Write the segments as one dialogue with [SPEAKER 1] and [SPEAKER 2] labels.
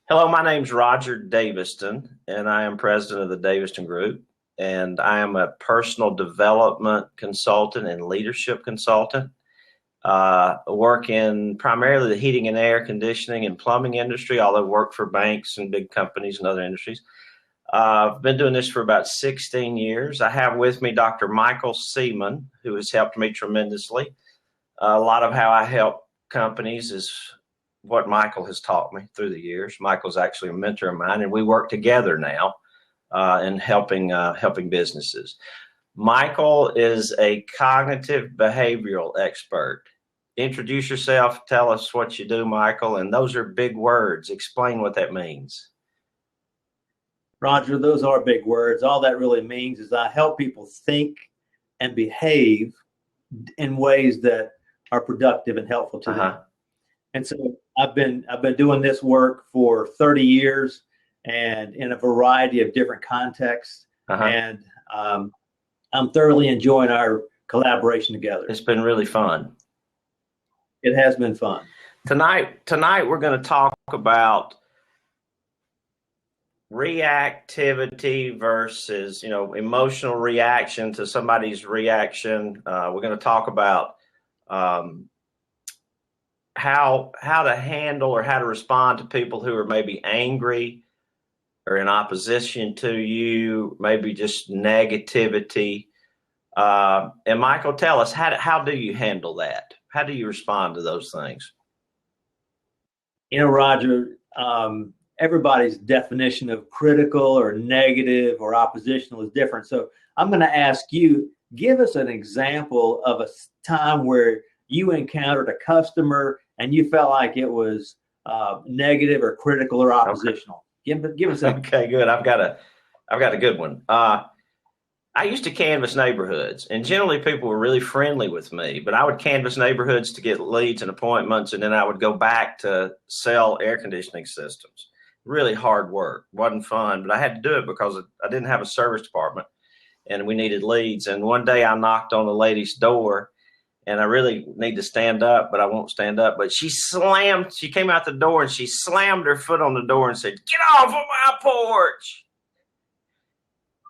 [SPEAKER 1] Hello, my name's Roger Daviston, and I am president of the Daviston Group. And I am a personal development consultant and leadership consultant. Work in primarily the heating and air conditioning and plumbing industry, although work for banks and big companies and other industries. I've been doing this for about 16 years. I have with me Dr. Michael Seaman, who has helped me tremendously. A lot of how I help companies is what Michael has taught me through the years. Michael's actually a mentor of mine, and we work together now in helping businesses. Michael is a cognitive behavioral expert. Introduce yourself. Tell us what you do, Michael. And those are big words. Explain what that means.
[SPEAKER 2] Roger, those are big words. All that really means is I help people think and behave in ways that are productive and helpful to them. And so I've been doing this work for 30 years and in a variety of different contexts. And I'm thoroughly enjoying our collaboration together.
[SPEAKER 1] It's been really fun.
[SPEAKER 2] It has been fun.
[SPEAKER 1] Tonight we're going to talk about reactivity versus, emotional reaction to somebody's reaction. We're going to talk about how to handle or how to respond to people who are maybe angry or in opposition to you, maybe just negativity. And Michael, tell us, how do you handle that? How do you respond to those things?
[SPEAKER 2] Roger, everybody's definition of critical or negative or oppositional is different. So I'm going to ask you, give us an example of a time where you encountered a customer and you felt like it was negative or critical or oppositional. Okay. Give us a.
[SPEAKER 1] Okay, good. I've got a good one. I used to canvass neighborhoods, and generally people were really friendly with me, but I would canvass neighborhoods to get leads and appointments, and then I would go back to sell air conditioning systems. Really hard work. Wasn't fun, but I had to do it because I didn't have a service department, and we needed leads. And one day I knocked on the lady's door, and I really need to stand up, but I won't stand up. But she came out the door and she slammed her foot on the door and said, "Get off of my porch."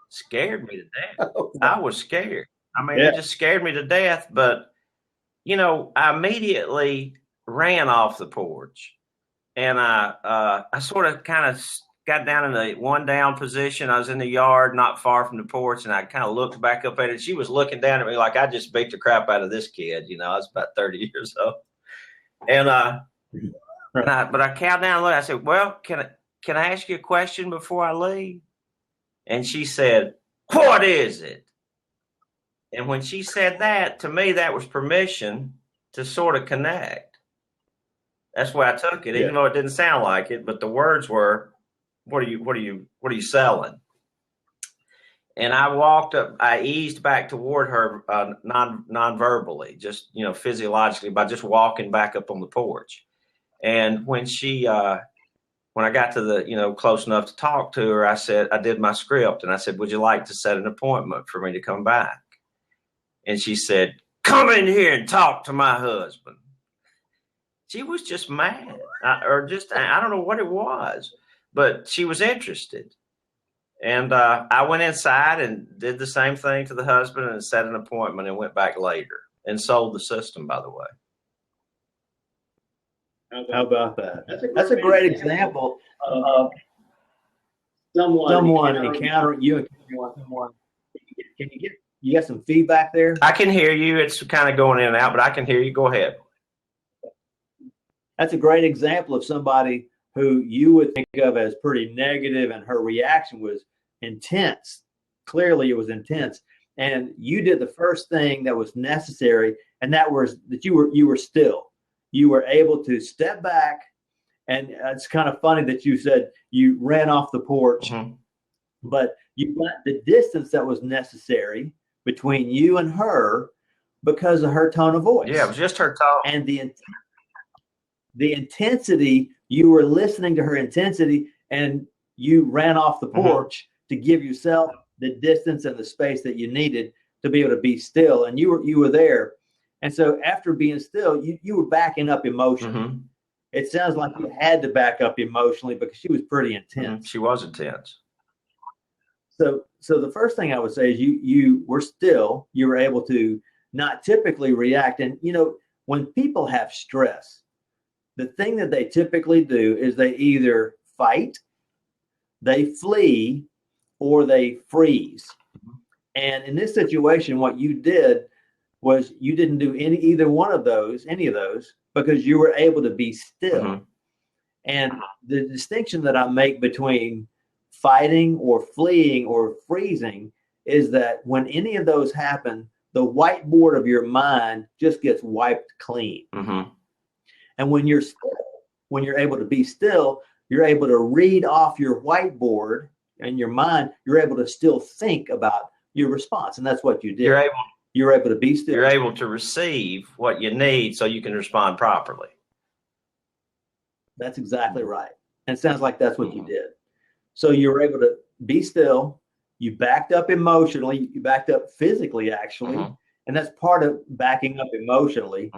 [SPEAKER 1] Scared me to death. I was scared. I mean, It just scared me to death. But, I immediately ran off the porch, and I sort of kind of got down in the one down position. I was in the yard not far from the porch, and I kind of looked back up at it. She was looking down at me like I just beat the crap out of this kid. I was about 30 years old. And but I counted down and looked. I said, "Well, can I ask you a question before I leave?" And she said, "What is it?" And when she said that, to me, that was permission to sort of connect. That's why I took it, even though it didn't sound like it. But the words were, what are you selling? And I walked up, I eased back toward her non-verbally, just, physiologically, by just walking back up on the porch. And when when I got to the, close enough to talk to her, I did my script, and I said, "Would you like to set an appointment for me to come back?" And she said, "Come in here and talk to my husband." She was just mad, I don't know what it was, but she was interested. And I went inside and did the same thing to the husband and set an appointment and went back later and sold the system, by the way.
[SPEAKER 2] How about that? That's a great example of someone encountering you. Someone. Can you get some feedback there?
[SPEAKER 1] I can hear you. It's kind of going in and out, but I can hear you. Go ahead.
[SPEAKER 2] That's a great example of somebody who you would think of as pretty negative, and her reaction was intense. Clearly, it was intense, and you did the first thing that was necessary, and that was that you were still. You were able to step back, and it's kind of funny that you said you ran off the porch, but you got the distance that was necessary between you and her because of her tone of voice.
[SPEAKER 1] Yeah, it was just her tone.
[SPEAKER 2] And the intensity, you were listening to her intensity, and you ran off the porch to give yourself the distance and the space that you needed to be able to be still. And you were there. And so after being still, you were backing up emotion. It sounds like you had to back up emotionally because she was pretty intense.
[SPEAKER 1] She was intense.
[SPEAKER 2] So the first thing I would say is you were able to not typically react. And when people have stress, the thing that they typically do is they either fight, they flee, or they freeze. And in this situation, what you did was you didn't do any of those, because you were able to be still. And the distinction that I make between fighting or fleeing or freezing is that when any of those happen, the whiteboard of your mind just gets wiped clean. And when you're able to be still, you're able to read off your whiteboard and your mind, you're able to still think about your response. And that's what you did. You're able to be still.
[SPEAKER 1] You're able to receive what you need so you can respond properly.
[SPEAKER 2] That's exactly right. And it sounds like that's what you did. So you were able to be still. You backed up emotionally. You backed up physically, actually. And that's part of backing up emotionally.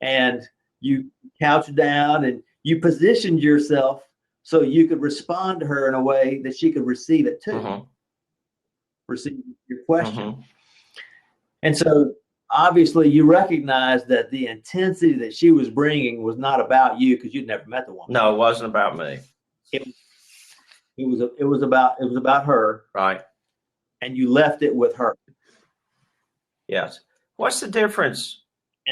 [SPEAKER 2] And you couched down and you positioned yourself so you could respond to her in a way that she could receive it too. Receive your question. And so obviously you recognize that the intensity that she was bringing was not about you, because you'd never met the woman.
[SPEAKER 1] No, it wasn't about me.
[SPEAKER 2] It was about her.
[SPEAKER 1] Right.
[SPEAKER 2] And you left it with her.
[SPEAKER 1] Yes. What's the difference?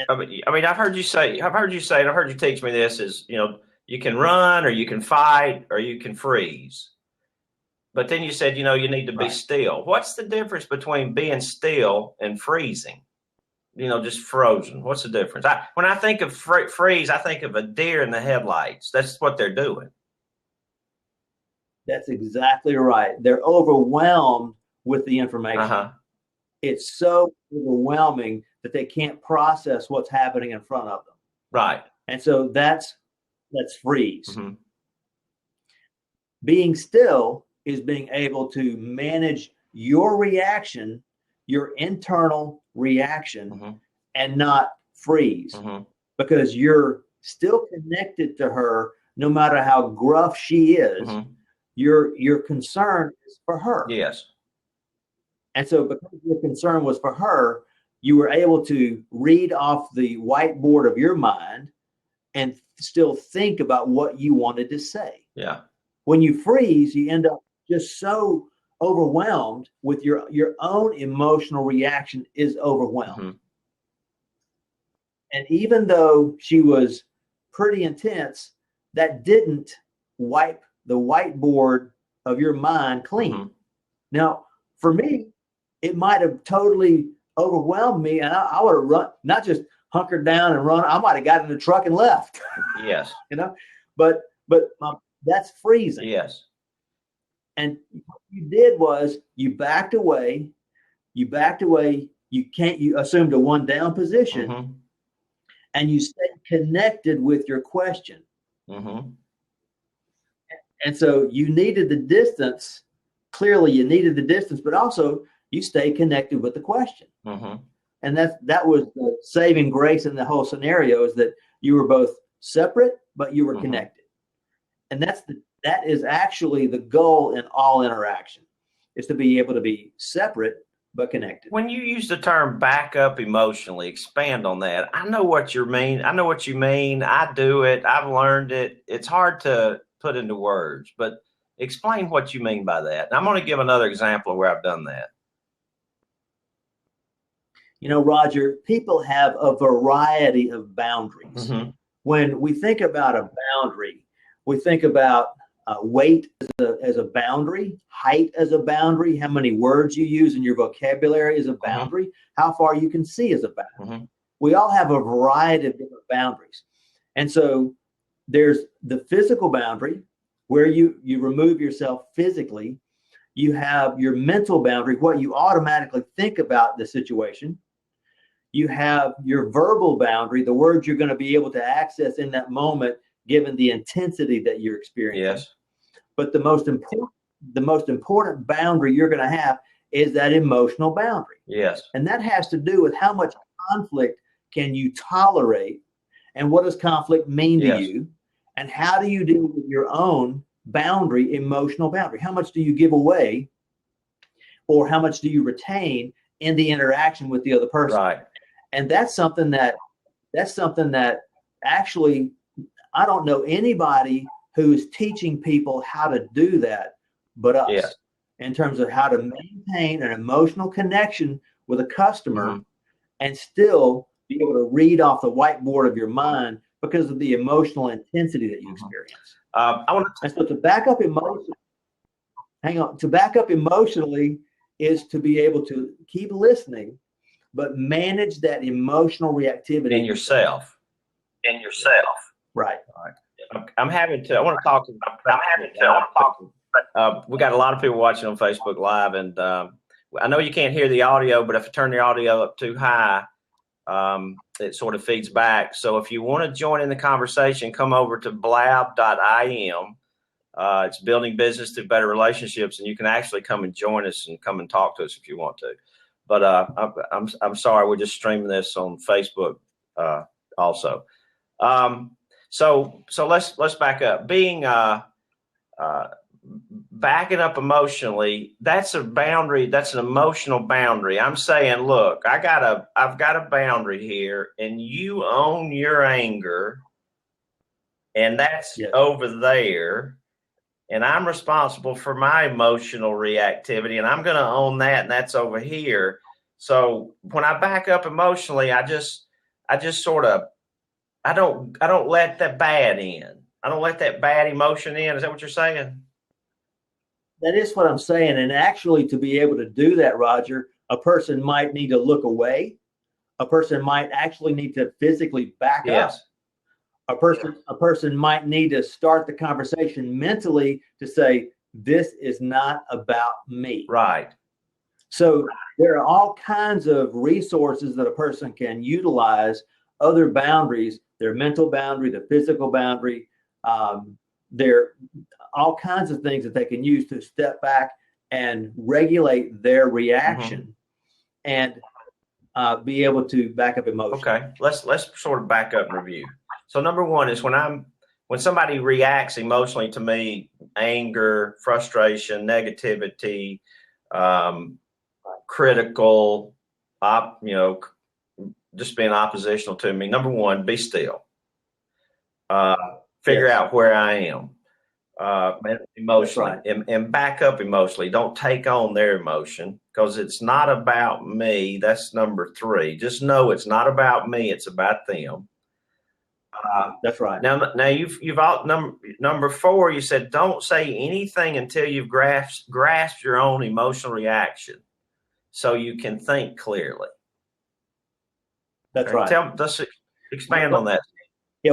[SPEAKER 1] I mean, I've heard you say, and I've heard you teach me this is, you can run or you can fight or you can freeze. But then you said, you need to be still. What's the difference between being still and freezing? Just frozen. What's the difference? When I think of freeze, I think of a deer in the headlights. That's what they're doing.
[SPEAKER 2] That's exactly right. They're overwhelmed with the information. It's so overwhelming that they can't process what's happening in front of them.
[SPEAKER 1] Right.
[SPEAKER 2] And so that's freeze. Being still is being able to manage your reaction, your internal reaction, and not freeze, because you're still connected to her no matter how gruff she is. Your concern is for her.
[SPEAKER 1] Yes.
[SPEAKER 2] And so because your concern was for her, you were able to read off the whiteboard of your mind and still think about what you wanted to say.
[SPEAKER 1] Yeah.
[SPEAKER 2] When you freeze, you end up just so overwhelmed with your own emotional reaction is overwhelmed. And even though she was pretty intense, that didn't wipe the whiteboard of your mind clean. Now, for me, it might have totally overwhelmed me, and I would have run, not just hunkered down and run. I might have got in the truck and left.
[SPEAKER 1] Yes.
[SPEAKER 2] But that's freezing.
[SPEAKER 1] Yes.
[SPEAKER 2] And what you did was you backed away. You assumed a one down position, and you stayed connected with your question. And so you needed the distance. Clearly you needed the distance, but also you stay connected with the question. And that was the saving grace in the whole scenario, is that you were both separate, but you were connected. And that is actually the goal in all interaction, is to be able to be separate but connected.
[SPEAKER 1] When you use the term back up emotionally, expand on that. I know what you mean. I do it. I've learned it. It's hard to put into words, but explain what you mean by that. And I'm going to give another example of where I've done that.
[SPEAKER 2] Roger, people have a variety of boundaries. When we think about a boundary, we think about weight as a boundary, height as a boundary, how many words you use in your vocabulary is a boundary, how far you can see is a boundary. We all have a variety of different boundaries. And so there's the physical boundary, where you remove yourself physically. You have your mental boundary, what you automatically think about the situation. You have your verbal boundary, the words you're going to be able to access in that moment, given the intensity that you're experiencing.
[SPEAKER 1] Yes.
[SPEAKER 2] But the most important boundary you're going to have is that emotional boundary.
[SPEAKER 1] Yes.
[SPEAKER 2] And that has to do with how much conflict can you tolerate, and what does conflict mean to you, And how do you deal with your own boundary, emotional boundary? How much do you give away, or how much do you retain in the interaction with the other person?
[SPEAKER 1] Right.
[SPEAKER 2] And that's something that actually, I don't know anybody who is teaching people how to do that but us.
[SPEAKER 1] Yeah.
[SPEAKER 2] In terms of how to maintain an emotional connection with a customer and still be able to read off the whiteboard of your mind because of the emotional intensity that you experience. And so to back up emotionally is to be able to keep listening, but manage that emotional reactivity
[SPEAKER 1] in yourself.
[SPEAKER 2] Right.
[SPEAKER 1] I'm having to. I want to talk about. We got a lot of people watching on Facebook Live, and I know you can't hear the audio, but if I turn the audio up too high, it sort of feeds back. So if you want to join in the conversation, come over to blab.im. It's building business through better relationships, and you can actually come and join us and come and talk to us if you want to. But I'm sorry, we're just streaming this on Facebook also. So let's back up. Being backing up emotionally, that's a boundary. That's an emotional boundary. I'm saying, look, I've got a boundary here, and you own your anger, and that's over there. And I'm responsible for my emotional reactivity, and I'm going to own that, and that's over here. So when I back up emotionally, I just sort of, I don't let that bad in. I don't let that bad emotion in. Is that what you're saying?
[SPEAKER 2] That is what I'm saying. And actually, to be able to do that, Roger, a person might need to look away. A person might actually need to physically back up. A person might need to start the conversation mentally to say, this is not about me.
[SPEAKER 1] Right.
[SPEAKER 2] So there are all kinds of resources that a person can utilize, other boundaries, their mental boundary, the physical boundary. There are all kinds of things that they can use to step back and regulate their reaction and be able to back up emotion.
[SPEAKER 1] Okay, let's sort of back up and review. So number one is when somebody reacts emotionally to me, anger, frustration, negativity, critical, just being oppositional to me. Number one, be still. Figure out where I am emotionally, right. and back up emotionally. Don't take on their emotion because it's not about me. That's number three. Just know it's not about me. It's about them.
[SPEAKER 2] That's right.
[SPEAKER 1] Now you've all number four. You said don't say anything until you've grasped your own emotional reaction, so you can think clearly.
[SPEAKER 2] That's right.
[SPEAKER 1] Let's expand on that.
[SPEAKER 2] Yeah,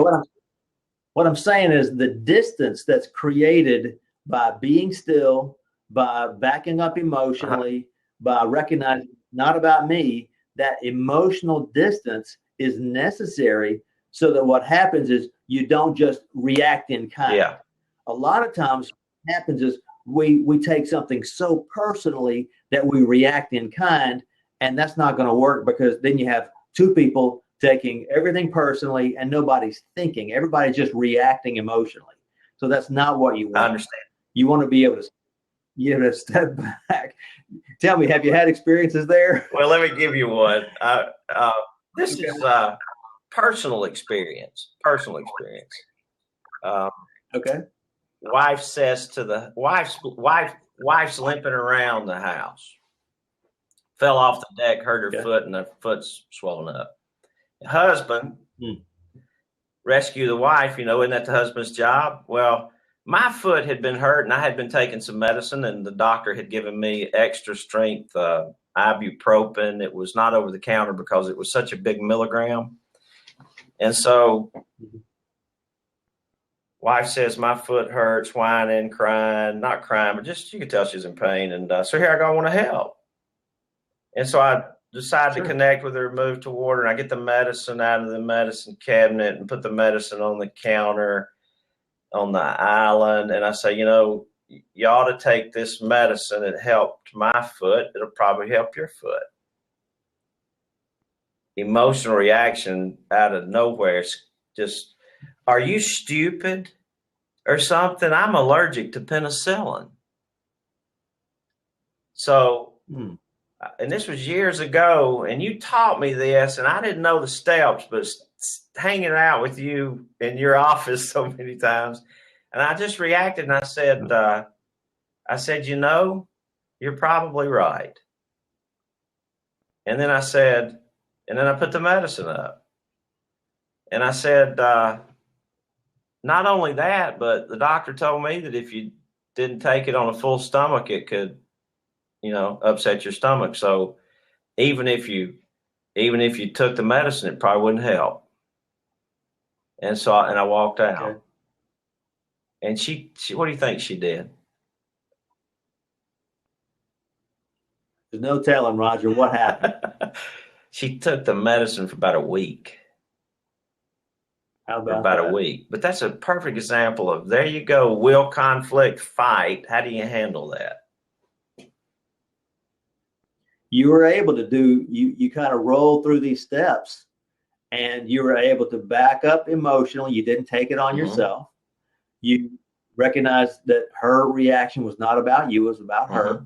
[SPEAKER 2] what I'm saying is the distance that's created by being still, by backing up emotionally, by recognizing not about me. That emotional distance is necessary. So that what happens is you don't just react in kind.
[SPEAKER 1] Yeah.
[SPEAKER 2] A lot of times what happens is we take something so personally that we react in kind, and that's not going to work because then you have two people taking everything personally and nobody's thinking. Everybody's just reacting emotionally. So that's not what you want.
[SPEAKER 1] I understand.
[SPEAKER 2] You want to be able to step back. Tell me, have you had experiences there?
[SPEAKER 1] Well, let me give you one. This is personal experience.
[SPEAKER 2] Okay.
[SPEAKER 1] Wife says to the wife's limping around the house. Fell off the deck, hurt her foot, and the foot's swollen up. Husband rescue the wife. Isn't that the husband's job? Well, my foot had been hurt, and I had been taking some medicine, and the doctor had given me extra strength ibuprofen. It was not over the counter because it was such a big milligram. And so wife says, my foot hurts, whining, crying, not crying, but just you could tell she's in pain. And so here I go, I want to help. And so I decided to connect with her, move toward her, and I get the medicine out of the medicine cabinet and put the medicine on the counter on the island. And I say, you ought to take this medicine. It helped my foot. It'll probably help your foot. Emotional reaction out of nowhere. Just are you stupid or something? I'm allergic to penicillin. So, and this was years ago, and you taught me this, and I didn't know the steps, but hanging out with you in your office so many times, and I just reacted, and I said, you know, you're probably right. And then I said, and then I put the medicine up, and I said, not only that, but the doctor told me that if you didn't take it on a full stomach, it could, upset your stomach. So even if you took the medicine, it probably wouldn't help. And so, I walked out. Okay. And she, what do you think she did?
[SPEAKER 2] There's no telling, Roger, what happened.
[SPEAKER 1] She took the medicine for about a week.
[SPEAKER 2] How about that?
[SPEAKER 1] A week. But that's a perfect example of, there you go, will, conflict, fight. How do you handle that?
[SPEAKER 2] You were able to you kind of roll through these steps, and you were able to back up emotionally. You didn't take it on yourself. You recognized that her reaction was not about you, it was about her.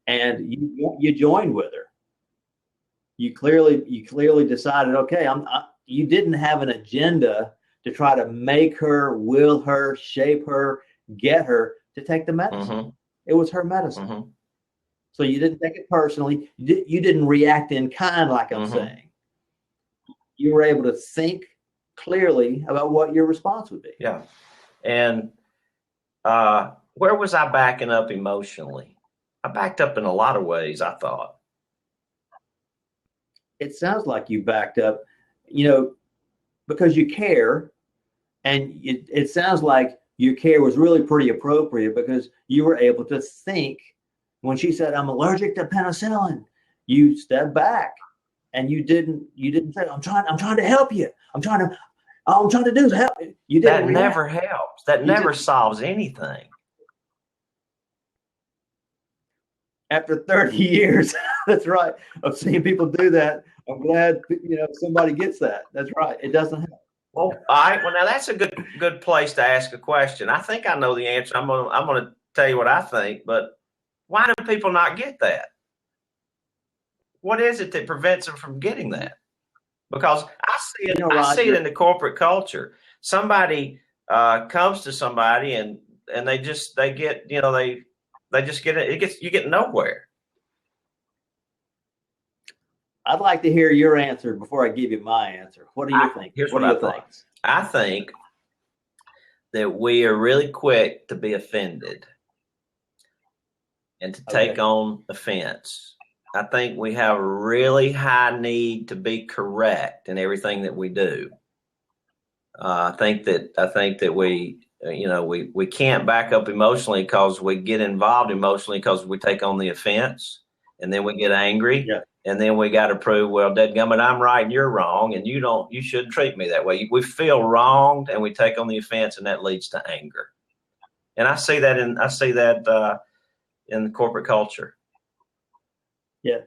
[SPEAKER 2] And you joined with her. You clearly decided, okay, you didn't have an agenda to try to make her, will her, shape her, get her to take the medicine. It was her medicine. So you didn't take it personally. You didn't react in kind, like I'm saying. You were able to think clearly about what your response would be.
[SPEAKER 1] Yeah. And where was I backing up emotionally? I backed up in a lot of ways, I thought.
[SPEAKER 2] It sounds like you backed up, because you care. And it sounds like your care was really pretty appropriate, because you were able to think. When she said, I'm allergic to penicillin, you stepped back and you didn't say, I'm trying to help you. All I'm trying to do is help you. You didn't.
[SPEAKER 1] That never helps. That never solves anything.
[SPEAKER 2] After 30 years, that's right, of seeing people do that, I'm glad somebody gets that. That's right. It doesn't help.
[SPEAKER 1] Well, all right. Well, now that's a good place to ask a question. I think I know the answer. I'm gonna tell you what I think, but why do people not get that? What is it that prevents them from getting that? Because I see it. I see it in the corporate culture. Somebody comes to somebody and they get they just get it. You get nowhere.
[SPEAKER 2] I'd like to hear your answer before I give you my answer. What do you think?
[SPEAKER 1] Here's what I think. I think that we are really quick to be offended and to take on offense. I think we have a really high need to be correct in everything that we do. I think that we can't back up emotionally because we get involved emotionally because we take on the offense, and then we get angry, and then we got to prove, well, dadgummit, I'm right and you're wrong, and you shouldn't treat me that way. We feel wronged, and we take on the offense, and that leads to anger. And I see that in the corporate culture.
[SPEAKER 2] Yeah.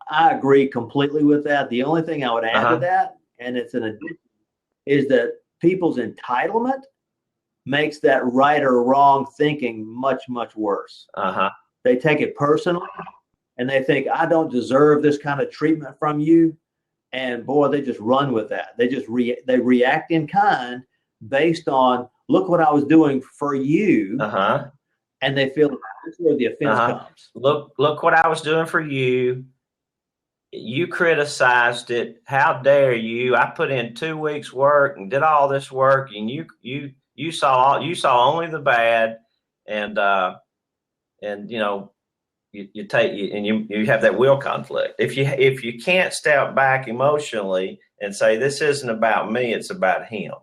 [SPEAKER 2] I agree completely with that. The only thing I would add to that, and it's an addition, is that people's entitlement makes that right or wrong thinking much, much worse. They take it personally, and they think, I don't deserve this kind of treatment from you. And boy, they just run with that. They just they react in kind based on, look what I was doing for you. And they feel that's where the offense comes.
[SPEAKER 1] Look what I was doing for you. You criticized it. How dare you? I put in 2 weeks work and did all this work, and you saw only the bad, and you have that will conflict. If you can't step back emotionally and say, this isn't about me, it's about him.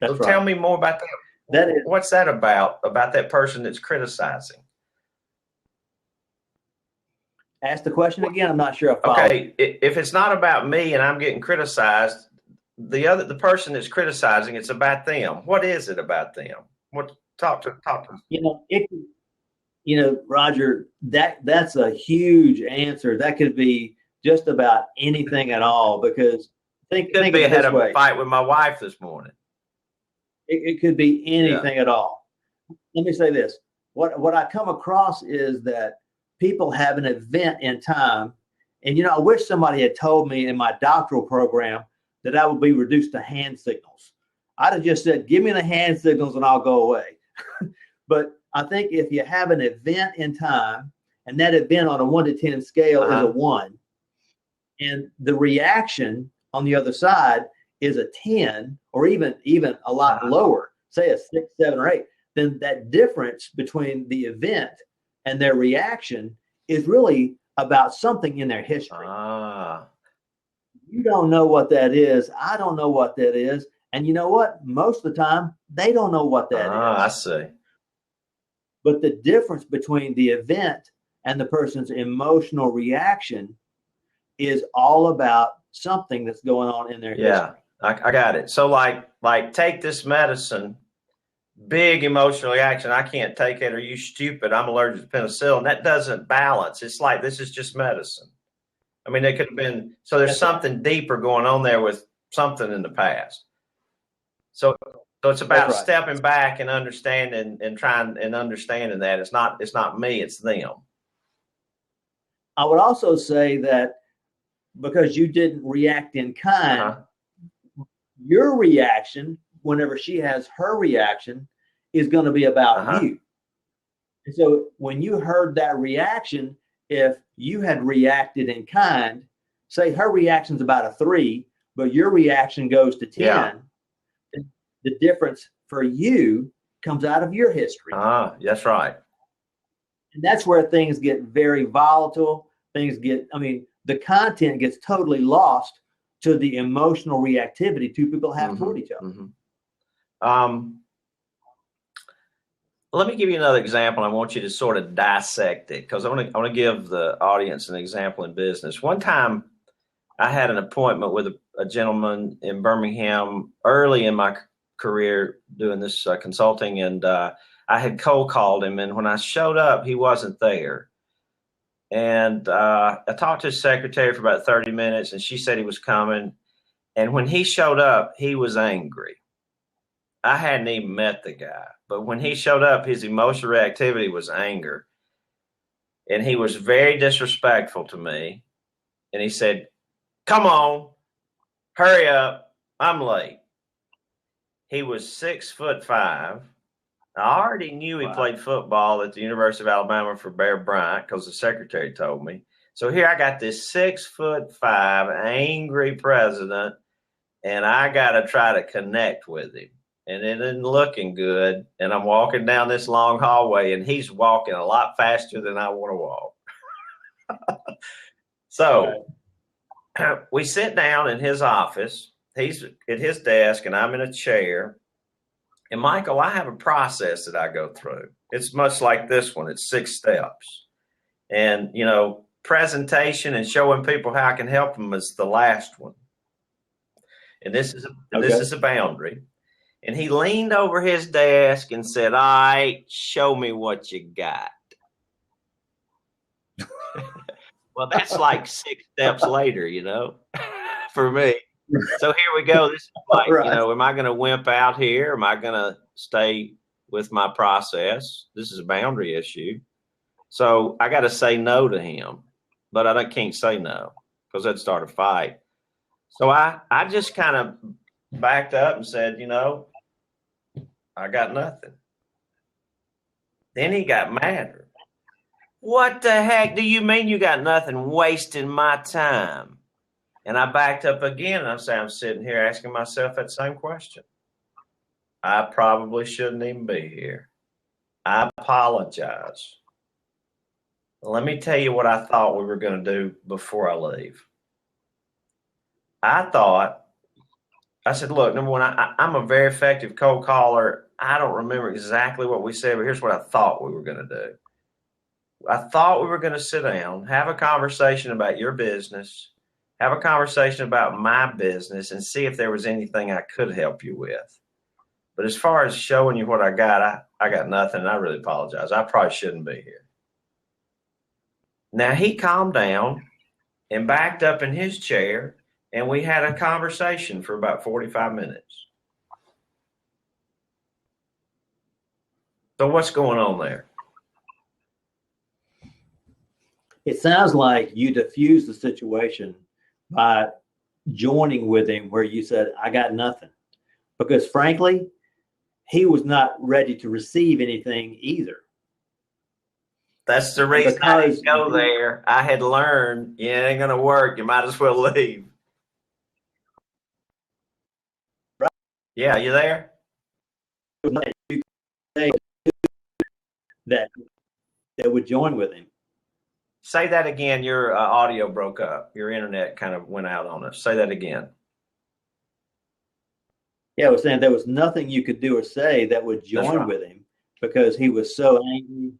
[SPEAKER 2] That's right.
[SPEAKER 1] Tell me more about that. What's that about that person that's criticizing?
[SPEAKER 2] Ask the question again. I'm not sure I followed.
[SPEAKER 1] Okay, if it's not about me and I'm getting criticized, the person that's criticizing, it's about them. What is it about them? Talk to
[SPEAKER 2] Roger, that's a huge answer. That could be just about anything at all, because think
[SPEAKER 1] Could
[SPEAKER 2] of
[SPEAKER 1] be
[SPEAKER 2] it
[SPEAKER 1] I had
[SPEAKER 2] this
[SPEAKER 1] a
[SPEAKER 2] way.
[SPEAKER 1] fight with my wife this morning.
[SPEAKER 2] It could be anything at all. Let me say this. What I come across is that people have an event in time. And, I wish somebody had told me in my doctoral program that I would be reduced to hand signals. I'd have just said, give me the hand signals and I'll go away. But I think if you have an event in time, and that event on a 1 to 10 scale is a 1, and the reaction on the other side is a 10, or even a lot lower, say a 6, 7, or 8, then that difference between the event and their reaction is really about something in their history. You don't know what that is. I don't know what that is. And you know what? Most of the time, they don't know what that is.
[SPEAKER 1] I see.
[SPEAKER 2] But the difference between the event and the person's emotional reaction is all about something that's going on in their history.
[SPEAKER 1] Yeah, I got it. So like take this medicine, big emotional reaction. I can't take it. Are you stupid? I'm allergic to penicillin. That doesn't balance. It's like, this is just medicine. I mean, it could have been, so there's something deeper going on there with something in the past. So it's about stepping back and understanding and trying and understanding that it's not me, it's them.
[SPEAKER 2] I would also say that because you didn't react in kind, your reaction, whenever she has her reaction, is going to be about you. And so when you heard that reaction, if you had reacted in kind, say her reaction's about a 3, but your reaction goes to 10, the difference for you comes out of your history.
[SPEAKER 1] That's right.
[SPEAKER 2] And that's where things get very volatile. The content gets totally lost to the emotional reactivity two people have toward each other.
[SPEAKER 1] Let me give you another example. I want you to sort of dissect it, because I want to give the audience an example in business. One time I had an appointment with a gentleman in Birmingham early in my career doing this consulting, and I had cold called him, and when I showed up, he wasn't there. And I talked to his secretary for about 30 minutes, and she said he was coming. And when he showed up, he was angry. I hadn't even met the guy, but when he showed up, his emotional reactivity was anger. And he was very disrespectful to me. And he said, "Come on, hurry up, I'm late." He was 6'5". I already knew he played football at the University of Alabama for Bear Bryant, because the secretary told me. So here I got this 6'5" angry president, and I got to try to connect with him. And it isn't looking good. And I'm walking down this long hallway, and he's walking a lot faster than I want to walk. So we sit down in his office. He's at his desk, and I'm in a chair. And Michael, I have a process that I go through. It's much like this one. It's 6 steps. And, presentation and showing people how I can help them is the last one. And this is a boundary. And he leaned over his desk and said, "All right, show me what you got." Well, that's like 6 steps later, for me. So here we go. This is like, am I going to wimp out here? Am I going to stay with my process? This is a boundary issue. So I got to say no to him, but I can't say no because that'd start a fight. So I just kind of backed up and said, I got nothing. Then he got madder. "What the heck do you mean you got nothing? Wasting my time." And I backed up again, and I'm sitting here asking myself that same question. I probably shouldn't even be here. I apologize. Let me tell you what I thought we were going to do before I leave. I said, "Look, number one, I'm a very effective cold caller. I don't remember exactly what we said, but here's what I thought we were going to do. I thought we were going to sit down, have a conversation about your business, have a conversation about my business, and see if there was anything I could help you with. But as far as showing you what I got, I got nothing, and I really apologize. I probably shouldn't be here." Now, he calmed down and backed up in his chair and we had a conversation for about 45 minutes. So what's going on there?
[SPEAKER 2] It sounds like you diffused the situation by joining with him where you said, I got nothing. Because frankly, he was not ready to receive anything either.
[SPEAKER 1] That's the reason I didn't go there. I had learned it ain't going to work. You might as well leave.
[SPEAKER 2] Right.
[SPEAKER 1] Yeah, you there?
[SPEAKER 2] That would join with him.
[SPEAKER 1] Say that again. Your audio broke up. Your internet kind of went out on us. Say that again.
[SPEAKER 2] Yeah, I was saying there was nothing you could do or say that would join with him because he was so angry.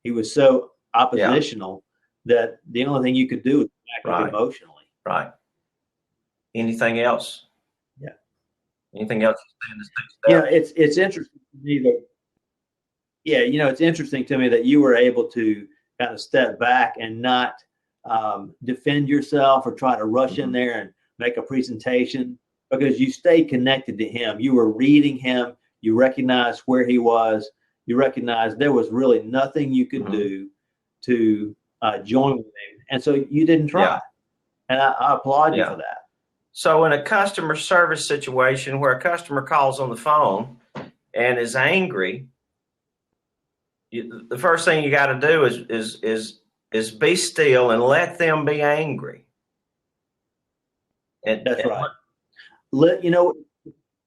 [SPEAKER 2] He was so oppositional that the only thing you could do was back up emotionally.
[SPEAKER 1] Right. Anything else?
[SPEAKER 2] Yeah.
[SPEAKER 1] Anything else?
[SPEAKER 2] Yeah, it's interesting to me that. Yeah, it's interesting to me that you were able to kind of step back and not defend yourself or try to rush in there and make a presentation, because you stayed connected to him. You were reading him. You recognized where he was. You recognized there was really nothing you could do to join with him. And so you didn't try. Yeah. And I applaud you for that.
[SPEAKER 1] So in a customer service situation where a customer calls on the phone and is angry, the first thing you got to do is be still and let them be angry.
[SPEAKER 2] And that's right.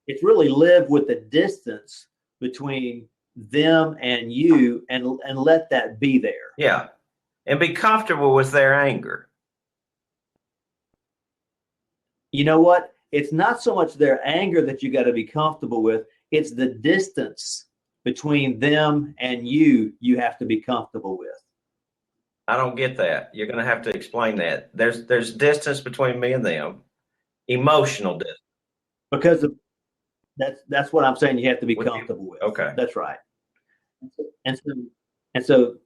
[SPEAKER 2] It's really live with the distance between them and you, and let that be there.
[SPEAKER 1] Yeah, and be comfortable with their anger.
[SPEAKER 2] You know what? It's not so much their anger that you got to be comfortable with. It's the distance between them and you have to be comfortable with.
[SPEAKER 1] I don't get that. You're going to have to explain that. There's distance between me and them, emotional distance.
[SPEAKER 2] Because of that's what I'm saying. You have to be comfortable with.
[SPEAKER 1] Okay,
[SPEAKER 2] that's right. And so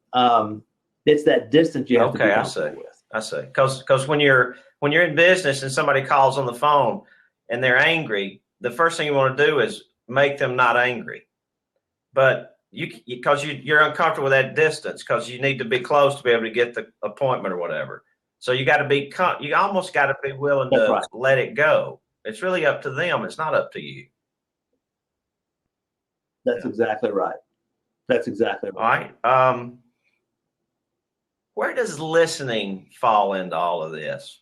[SPEAKER 2] it's that distance you have to be comfortable with.
[SPEAKER 1] I see. Because when you're in business and somebody calls on the phone and they're angry, the first thing you want to do is make them not angry. But because you're uncomfortable with that distance, because you need to be close to be able to get the appointment or whatever. So you got to be, you almost got to be willing to let it go. It's really up to them. It's not up to you.
[SPEAKER 2] That's exactly right. That's exactly right.
[SPEAKER 1] All right. Where does listening fall into all of this?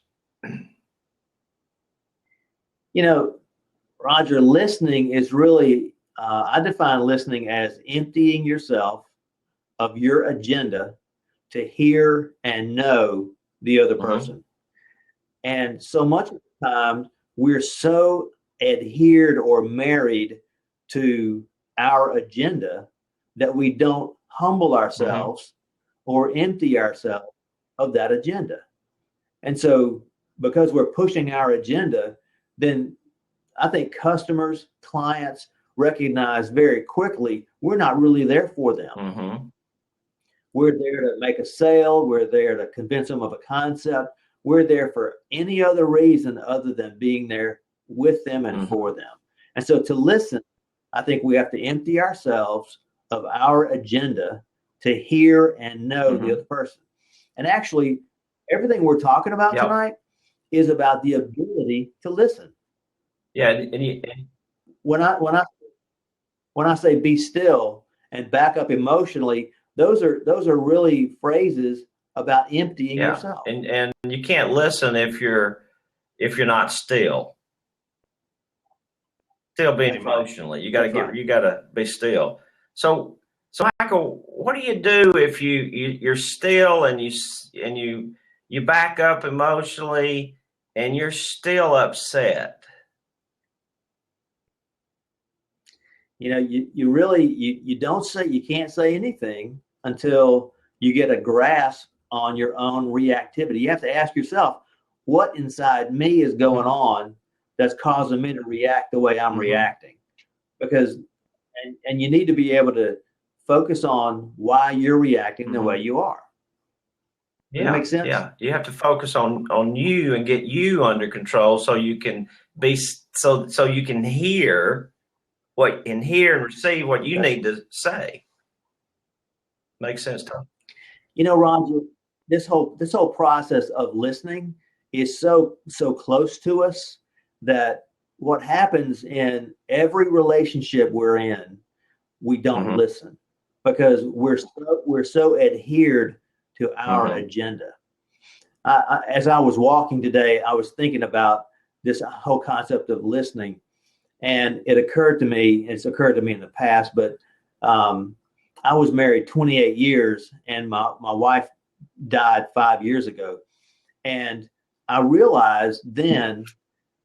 [SPEAKER 2] Roger, listening is really, I define listening as emptying yourself of your agenda to hear and know the other person. And so much of the time, we're so adhered or married to our agenda that we don't humble ourselves or empty ourselves of that agenda. And so because we're pushing our agenda, then I think customers, clients recognize very quickly we're not really there for them. We're there to make a sale. We're there to convince them of a concept. We're there for any other reason other than being there with them and for them. And so to listen, I think we have to empty ourselves of our agenda to hear and know the other person. And actually, everything we're talking about tonight is about the ability to listen.
[SPEAKER 1] Yeah, and
[SPEAKER 2] when I say be still and back up emotionally, those are really phrases about emptying yourself.
[SPEAKER 1] And you can't listen if you're not still. Still being emotionally. You gotta be still. So Michael, what do you do if you're still and you back up emotionally and you're still upset?
[SPEAKER 2] You really you can't say anything until you get a grasp on your own reactivity. You have to ask yourself, what inside me is going on that's causing me to react the way I'm reacting? Because and you need to be able to focus on why you're reacting the way you are. Does that make sense?
[SPEAKER 1] Yeah. You have to focus on you and get you under control so you can be so you can hear and receive what you need to say. Makes sense, Tom?
[SPEAKER 2] You know, Roger, this whole process of listening is so close to us that what happens in every relationship we're in, we don't listen because we're so adhered to our agenda. As I was walking today, I was thinking about this whole concept of listening, and it occurred to me. It's occurred to me in the past, but I was married 28 years, and my wife died 5 years ago, and I realized then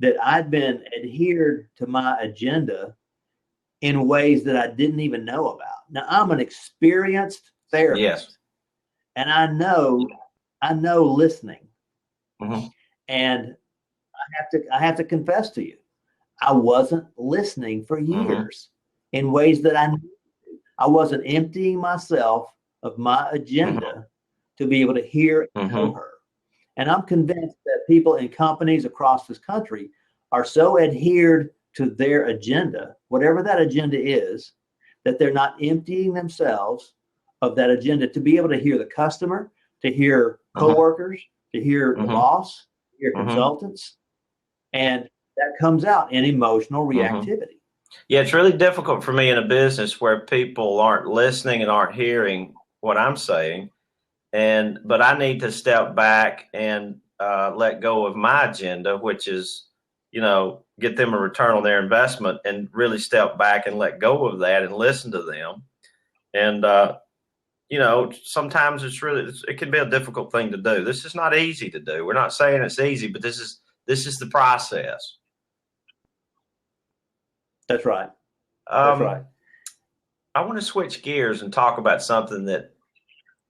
[SPEAKER 2] that I'd been adhered to my agenda in ways that I didn't even know about. Now I'm an experienced therapist, and I know listening, and I have to confess to you, I wasn't listening for years in ways that I wasn't emptying myself of my agenda to be able to hear and know her. And I'm convinced that people in companies across this country are so adhered to their agenda, whatever that agenda is, that they're not emptying themselves of that agenda to be able to hear the customer, to hear coworkers, to hear the boss, to hear consultants. And that comes out in emotional reactivity.
[SPEAKER 1] Yeah, it's really difficult for me in a business where people aren't listening and aren't hearing what I'm saying. But I need to step back and let go of my agenda, which is, get them a return on their investment, and really step back and let go of that and listen to them. And, sometimes it can be a difficult thing to do. This is not easy to do. We're not saying it's easy, but this is the process.
[SPEAKER 2] That's right. That's right.
[SPEAKER 1] I want to switch gears and talk about something that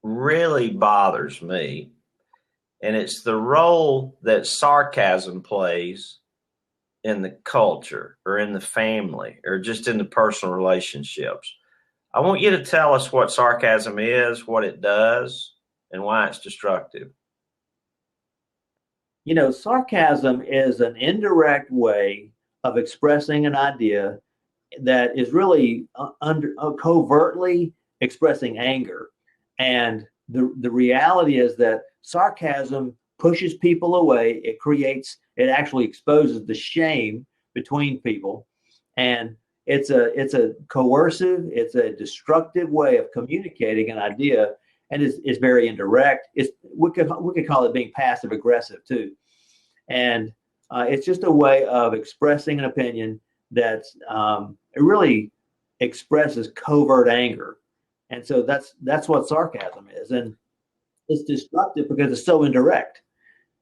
[SPEAKER 1] really bothers me, and it's the role that sarcasm plays in the culture or in the family or just in the personal relationships. I want you to tell us what sarcasm is, what it does, and why it's destructive.
[SPEAKER 2] Sarcasm is an indirect way of expressing an idea that is really covertly expressing anger. And the reality is that sarcasm pushes people away. It actually exposes the shame between people. And it's a coercive, it's a destructive way of communicating an idea, and it's very indirect. We could call it being passive aggressive too. And it's just a way of expressing an opinion that's it really expresses covert anger. And so that's what sarcasm is. And it's destructive because it's so indirect.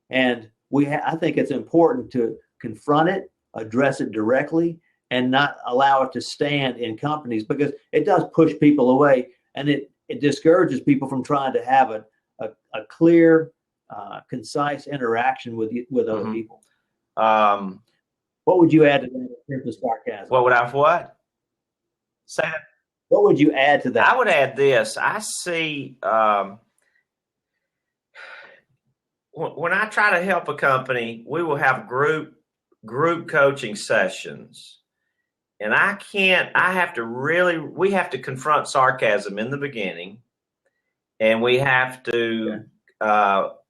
[SPEAKER 2] And I think it's important to confront it, address it directly, and not allow it to stand in companies, because it does push people away, and it discourages people from trying to have a clear, concise interaction with other people. What would you add to that in terms of sarcasm?
[SPEAKER 1] What would I what? Say that.
[SPEAKER 2] What would you add to that?
[SPEAKER 1] I would add this. I see when I try to help a company, we will have group coaching sessions. And we have to confront sarcasm in the beginning, and we have to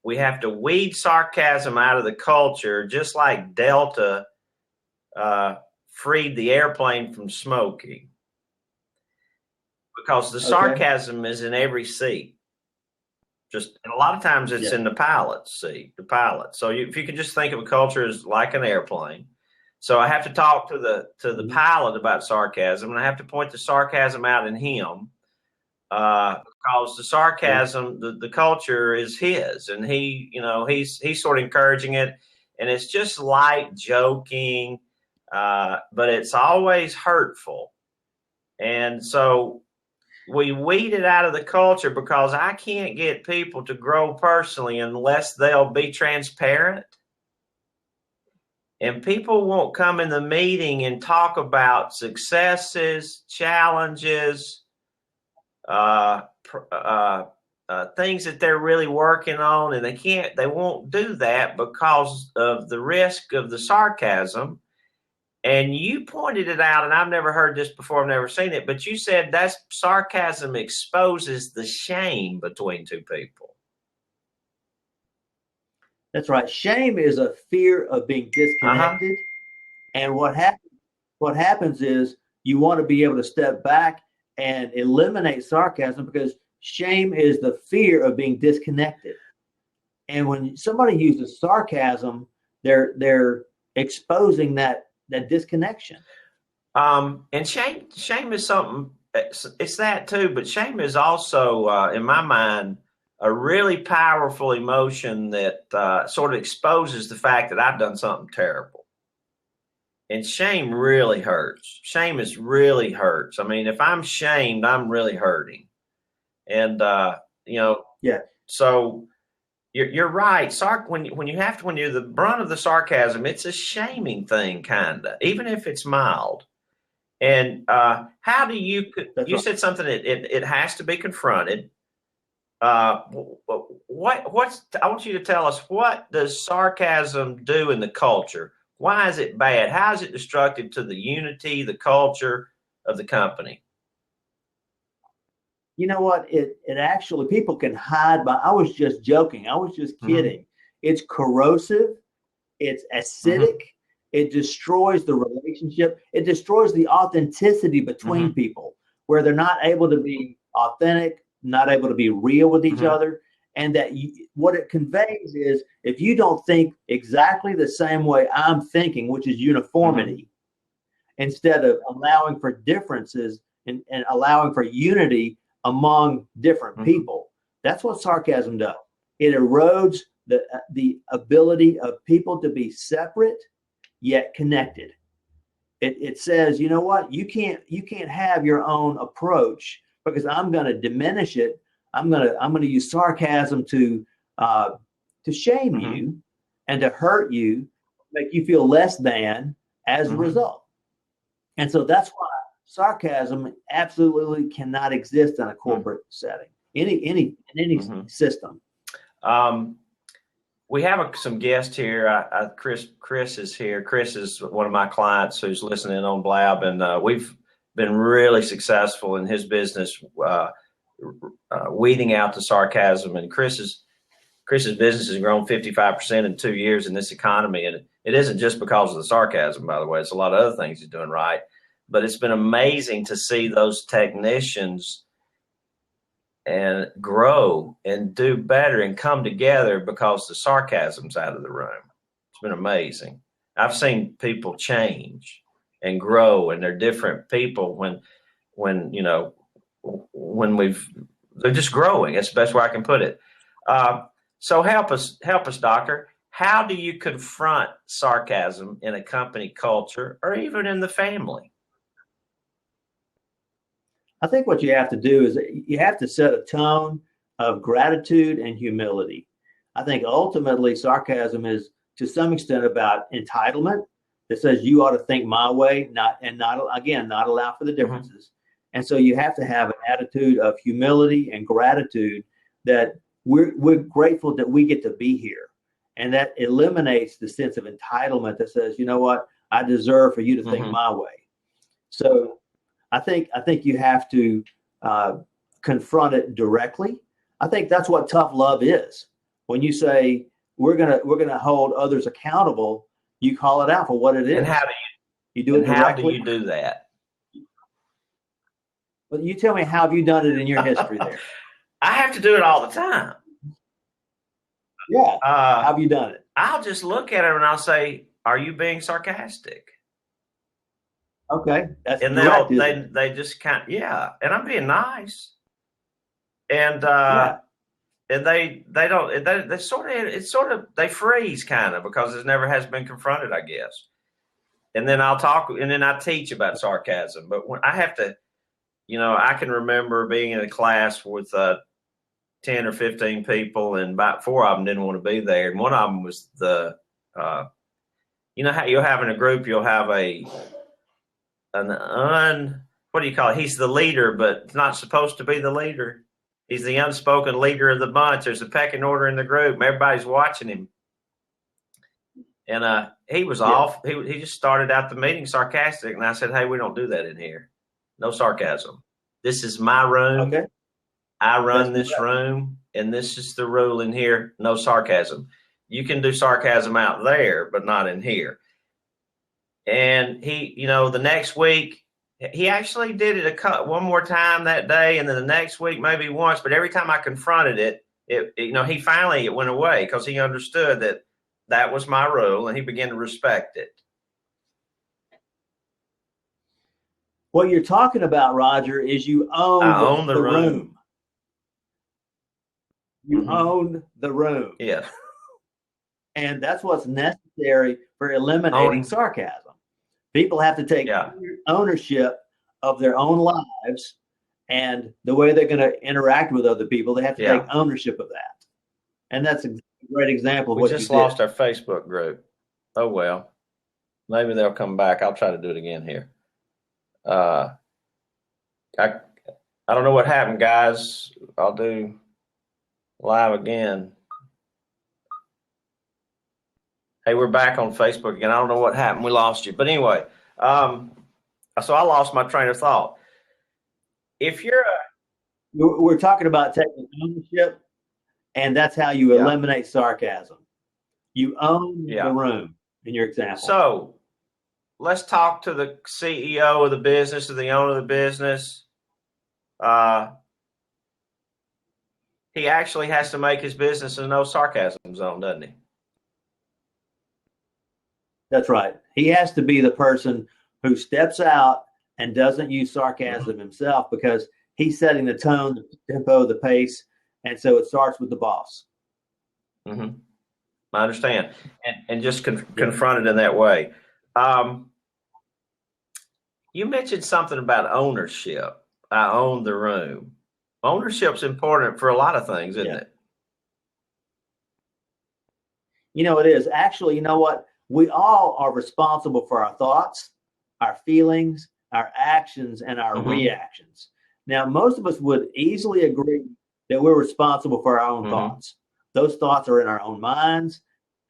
[SPEAKER 1] weed sarcasm out of the culture, just like Delta freed the airplane from smoking, because the sarcasm is in every seat. And a lot of times it's in the pilot's seat, the pilot. So if you can just think of a culture as like an airplane. So I have to talk to the pilot about sarcasm, and I have to point the sarcasm out in him, because the sarcasm, the culture is his, and he's sort of encouraging it, and it's just light joking, but it's always hurtful. And so we weed it out of the culture, because I can't get people to grow personally unless they'll be transparent. And people won't come in the meeting and talk about successes, challenges, things that they're really working on, and they won't do that because of the risk of the sarcasm. And you pointed it out, and I've never heard this before, I've never seen it, but you said that sarcasm exposes the shame between two people.
[SPEAKER 2] That's right. Shame is a fear of being disconnected. And what happens is you want to be able to step back and eliminate sarcasm, because shame is the fear of being disconnected. And when somebody uses sarcasm, they're exposing that disconnection.
[SPEAKER 1] And shame is something, it's that too, but shame is also, in my mind, a really powerful emotion that sort of exposes the fact that I've done something terrible. And shame really hurts. Shame really hurts. I mean, if I'm shamed, I'm really hurting. And,
[SPEAKER 2] yeah.
[SPEAKER 1] So you're right. When you're the brunt of the sarcasm, it's a shaming thing, kind of, even if it's mild. And how do you said something that it has to be confronted. I want you to tell us, what does sarcasm do in the culture? Why is it bad? How is it destructive to the unity, the culture of the company?
[SPEAKER 2] You know what? It actually, people can hide by, I was just joking. I was just kidding. It's corrosive. It's acidic. It destroys the relationship. It destroys the authenticity between people, where they're not able to be authentic, not able to be real with each other. And that what it conveys is, if you don't think exactly the same way I'm thinking, which is uniformity, instead of allowing for differences and allowing for unity among different people, that's what sarcasm does. It erodes the ability of people to be separate yet connected. It says, you know what, you can't have your own approach, because I'm going to diminish it. I'm going to use sarcasm to shame you and to hurt you, make you feel less than as a result. And so that's why sarcasm absolutely cannot exist in a corporate setting, in any system.
[SPEAKER 1] We have some guests here. Chris is here. Chris is one of my clients who's listening on Blab, and we've been really successful in his business, weeding out the sarcasm. And Chris's business has grown 55% in 2 years in this economy, and it isn't just because of the sarcasm, by the way. It's a lot of other things he's doing right. But it's been amazing to see those technicians and grow and do better and come together because the sarcasm's out of the room. It's been amazing. I've seen people change and grow, and they're different people when they're just growing. That's the best way I can put it. So help us, doctor. How do you confront sarcasm in a company culture, or even in the family?
[SPEAKER 2] I think what you have to do is you have to set a tone of gratitude and humility. I think ultimately sarcasm is, to some extent, about entitlement. That says you ought to think my way, not allow for the differences. And so you have to have an attitude of humility and gratitude, that we're grateful that we get to be here. And that eliminates the sense of entitlement that says, you know what, I deserve for you to think my way. So I think you have to confront it directly. I think that's what tough love is. When you say we're gonna hold others accountable, you call it out for what it is.
[SPEAKER 1] And how do
[SPEAKER 2] you do it directly?
[SPEAKER 1] How do you do that?
[SPEAKER 2] Well, you tell me, how have you done it in your history there?
[SPEAKER 1] I have to do it all the time.
[SPEAKER 2] Yeah. How have you done it?
[SPEAKER 1] I'll just look at them and I'll say, "Are you being sarcastic?"
[SPEAKER 2] Okay, that's
[SPEAKER 1] and they just kind of, and I'm being nice, and and they don't they freeze kind of, because it never has been confronted, I guess. And then I'll talk, and then I teach about sarcasm. But when I have to, I can remember being in a class with 10 or 15 people, and about 4 of them didn't want to be there, and one of them was how you'll have in a group, you'll have what do you call it? He's the leader, but not supposed to be the leader. He's the unspoken leader of the bunch. There's a pecking order in the group. Everybody's watching him. And he was off. He just started out the meeting sarcastic. And I said, hey, we don't do that in here. No sarcasm. This is my room.
[SPEAKER 2] Okay.
[SPEAKER 1] I run this room, and this is the rule in here. No sarcasm. You can do sarcasm out there, but not in here. And he, the next week, he actually did it one more time that day, and then the next week maybe once. But every time I confronted it, he finally it went away because he understood that was my rule, and he began to respect it.
[SPEAKER 2] What you're talking about, Roger, is you own
[SPEAKER 1] the room.
[SPEAKER 2] You own the room.
[SPEAKER 1] Yeah.
[SPEAKER 2] And that's what's necessary for eliminating sarcasm. People have to take ownership of their own lives and the way they're going to interact with other people. They have to take ownership of that. And that's a great example of what you did.
[SPEAKER 1] We just lost our Facebook group. Oh, well. Maybe they'll come back. I'll try to do it again here. I don't know what happened, guys. I'll do live again. Hey, we're back on Facebook again. I don't know what happened. We lost you. But anyway, so I lost my train of thought. If you're
[SPEAKER 2] we're talking about taking ownership, and that's how you eliminate sarcasm. You own the room in your example.
[SPEAKER 1] So let's talk to the CEO of the business, or the owner of the business. He actually has to make his business a no sarcasm zone, doesn't he?
[SPEAKER 2] That's right. He has to be the person who steps out and doesn't use sarcasm himself, because he's setting the tone, the tempo, the pace, and so it starts with the boss.
[SPEAKER 1] Mm-hmm. I understand, and just confront it in that way. You mentioned something about ownership. I own the room. Ownership's important for a lot of things, isn't it?
[SPEAKER 2] It is. Actually, you know what? We all are responsible for our thoughts, our feelings, our actions, and our reactions. Now, most of us would easily agree that we're responsible for our own thoughts. Those thoughts are in our own minds.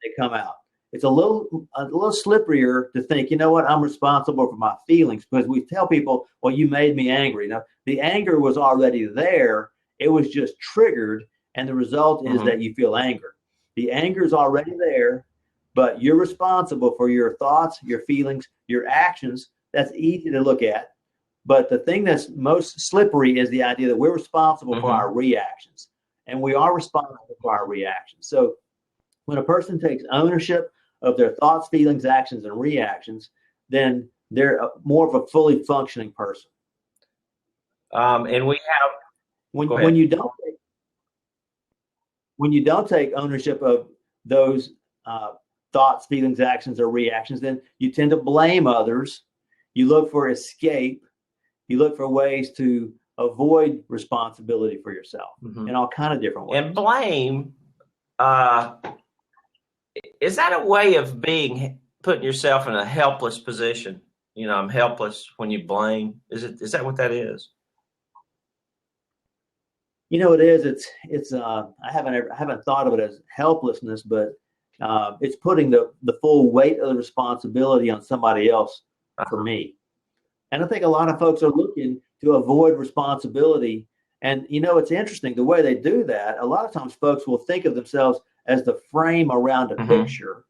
[SPEAKER 2] They come out. It's a little slipperier to think, you know what, I'm responsible for my feelings, because we tell people, well, you made me angry. Now, the anger was already there. It was just triggered, and the result is that you feel anger. The anger is already there, but you're responsible for your thoughts, your feelings, your actions. That's easy to look at. But the thing that's most slippery is the idea that we're responsible for our reactions, and we are responsible for our reactions. So when a person takes ownership of their thoughts, feelings, actions, and reactions, then they're more of a fully functioning person.
[SPEAKER 1] And we have
[SPEAKER 2] when you don't take ownership of those thoughts, feelings, actions, or reactions, then you tend to blame others. You look for escape. You look for ways to avoid responsibility for yourself in all kind of different ways.
[SPEAKER 1] And blame, is that a way of putting yourself in a helpless position? I'm helpless when you blame. Is that what that is?
[SPEAKER 2] It is. It's. I haven't thought of it as helplessness, but it's putting the full weight of the responsibility on somebody else for me. And I think a lot of folks are looking to avoid responsibility. And, it's interesting the way they do that. A lot of times folks will think of themselves as the frame around a picture.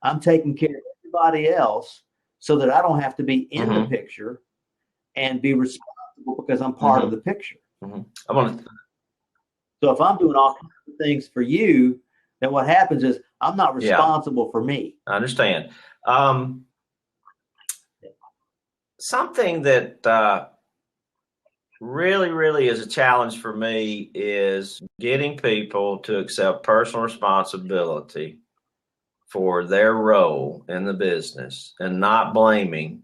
[SPEAKER 2] I'm taking care of everybody else so that I don't have to be in the picture and be responsible because I'm part of the picture. So if I'm doing all kinds of things for you, then what happens is I'm not responsible for me.
[SPEAKER 1] I understand. Something that really, really is a challenge for me is getting people to accept personal responsibility for their role in the business and not blaming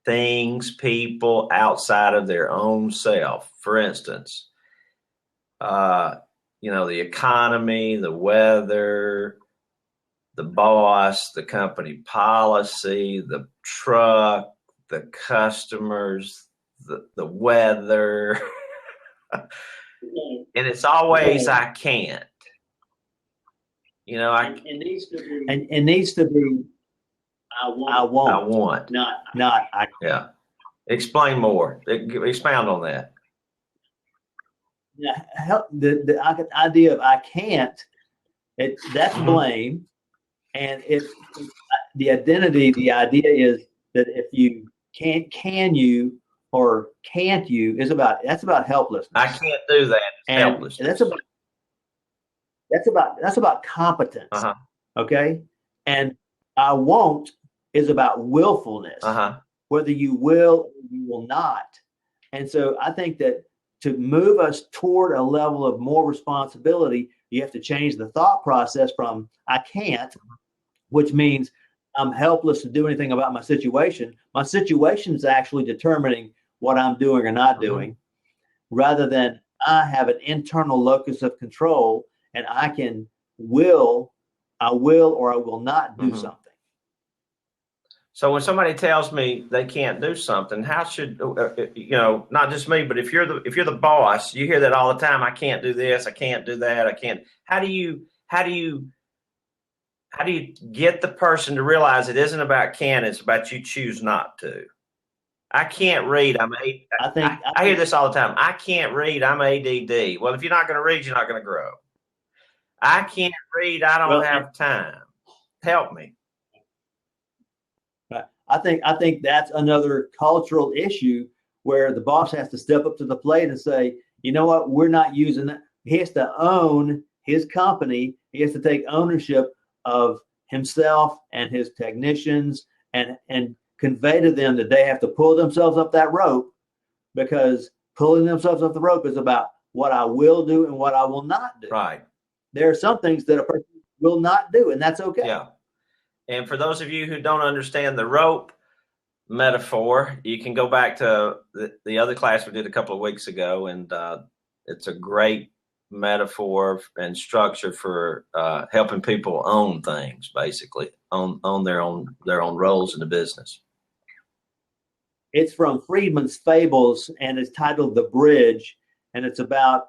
[SPEAKER 1] things, people outside of their own self. For instance, the economy, the weather, the boss, the company policy, the truck, the customers, the weather. And it's always, I can't.
[SPEAKER 2] It needs to be, I won't. Not I.
[SPEAKER 1] Yeah. Explain more. Expound on that.
[SPEAKER 2] Yeah, the idea of I can't, that's blame. And if the identity, the idea is that if you can you or can't you is that's about helplessness.
[SPEAKER 1] I can't do that.
[SPEAKER 2] And helplessness. That's about competence. Okay. And I won't is about willfulness. Whether you will or you will not. And so I think that to move us toward a level of more responsibility, you have to change the thought process from I can't, which means I'm helpless to do anything about my situation. My situation is actually determining what I'm doing or not doing, rather than I have an internal locus of control and I will or I will not do something.
[SPEAKER 1] So when somebody tells me they can't do something, how should, not just me, but if you're the boss, you hear that all the time. I can't do this. I can't do that. I can't. How do you get the person to realize it isn't about can, it's about you choose not to? I can't read. I hear this all the time. I can't read. I'm ADD. Well, if you're not going to read, you're not going to grow. I can't read. I don't have time. Help me.
[SPEAKER 2] I think that's another cultural issue where the boss has to step up to the plate and say, you know what, we're not using that. He has to own his company. He has to take ownership of himself and his technicians and convey to them that they have to pull themselves up that rope, because pulling themselves up the rope is about what I will do and what I will not do.
[SPEAKER 1] Right.
[SPEAKER 2] There are some things that a person will not do, and that's okay.
[SPEAKER 1] Yeah. And for those of you who don't understand the rope metaphor, you can go back to the other class we did a couple of weeks ago, and it's a great metaphor and structure for helping people own things, basically own their own roles in the business.
[SPEAKER 2] It's from Friedman's Fables, and it's titled "The Bridge," and it's about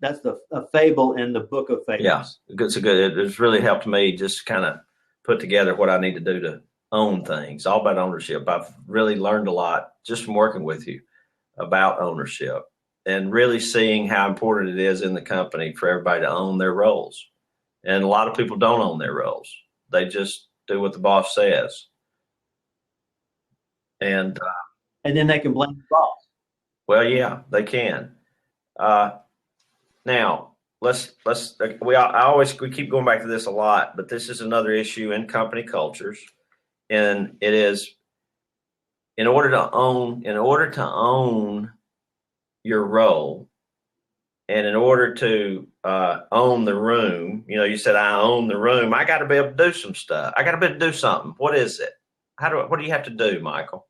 [SPEAKER 2] that's a fable in the Book of Fables.
[SPEAKER 1] Yeah, it's really helped me just kind of put together what I need to do to own things. All about ownership. I've really learned a lot just from working with you about ownership and really seeing how important it is in the company for everybody to own their roles. And a lot of people don't own their roles. They just do what the boss says. And
[SPEAKER 2] then they can blame the boss.
[SPEAKER 1] Well, yeah, they can. Now, we keep going back to this a lot, but this is another issue in company cultures, and it is in order to own your role, and in order to own the room. You said I own the room. I got to be able to do some stuff. I got to be able to do something. What is it? What do you have to do, Michael,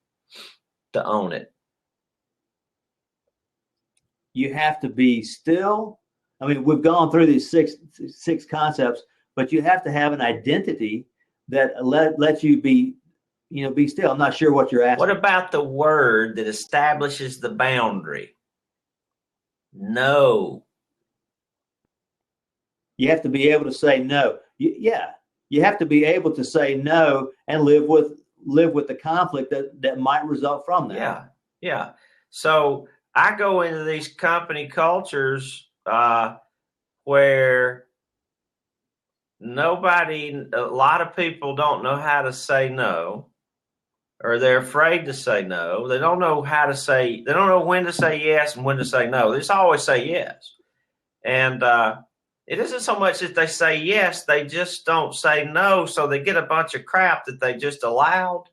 [SPEAKER 1] to own it?
[SPEAKER 2] You have to be still. I mean, we've gone through these six concepts, but you have to have an identity that lets you be still. I'm not sure what you're asking.
[SPEAKER 1] What about the word that establishes the boundary? No.
[SPEAKER 2] You have to be able to say no. You have to be able to say no and live with the conflict that might result from that.
[SPEAKER 1] Yeah. So I go into these company cultures where a lot of people don't know how to say no, or they're afraid to say no. They don't know they don't know when to say yes and when to say no. They just always say yes. And it isn't so much that they say yes, they just don't say no. So they get a bunch of crap that they just allowed.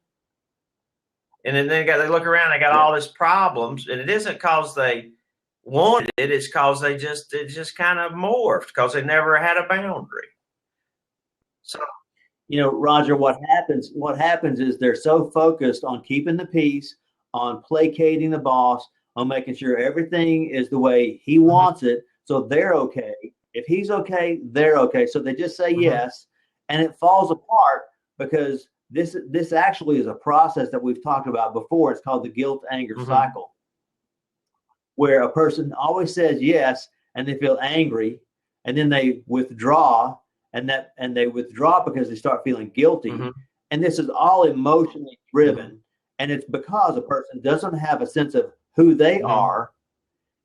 [SPEAKER 1] And then they look around, they got all these problems, and it isn't because they wanted it, it's because it just kind of morphed because they never had a boundary. So,
[SPEAKER 2] Roger, what happens is they're so focused on keeping the peace, on placating the boss, on making sure everything is the way he wants it, so they're okay. If he's okay, they're okay. So they just say yes, and it falls apart because this actually is a process that we've talked about before. It's called the guilt-anger cycle, where a person always says yes and they feel angry, and then they withdraw, and they withdraw because they start feeling guilty.
[SPEAKER 1] Mm-hmm.
[SPEAKER 2] And this is all emotionally driven.
[SPEAKER 1] Mm-hmm.
[SPEAKER 2] And it's because a person doesn't have a sense of who they
[SPEAKER 1] Mm-hmm.
[SPEAKER 2] are